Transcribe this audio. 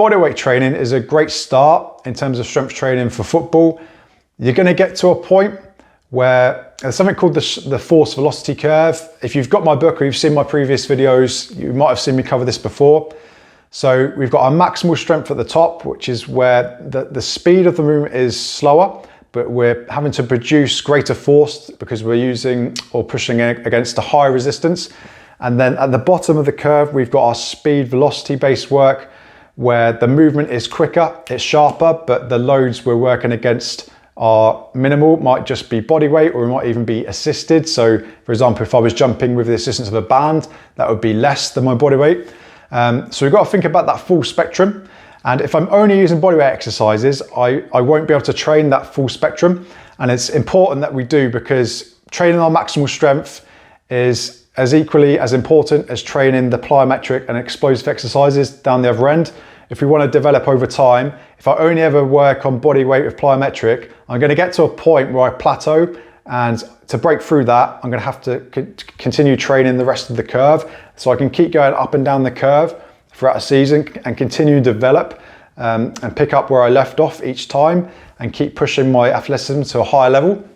bodyweight training is a great start in terms of strength training for football. You're going to get to a point where there's something called the force velocity curve. If you've got my book or you've seen my previous videos, you might have seen me cover this before. So we've got our maximal strength at the top, which is where the speed of the movement is slower, but we're having to produce greater force because we're using or pushing against a high resistance. And then at the bottom of the curve, we've got our speed velocity based work where the movement is quicker, it's sharper, but the loads we're working against are minimal. Might just be body weight, or it might even be assisted. So for example, if I was jumping with the assistance of a band, that would be less than my body weight. So we've got to think about that full spectrum. And if I'm only using bodyweight exercises, I won't be able to train that full spectrum. And it's important that we do, because training our maximal strength is as equally as important as training the plyometric and explosive exercises down the other end. If we want to develop over time, if I only ever work on body weight with plyometric, I'm going to get to a point where I plateau, and to break through that, I'm going to have to continue training the rest of the curve so I can keep going up and down the curve throughout a season and continue to develop and pick up where I left off each time and keep pushing my athleticism to a higher level.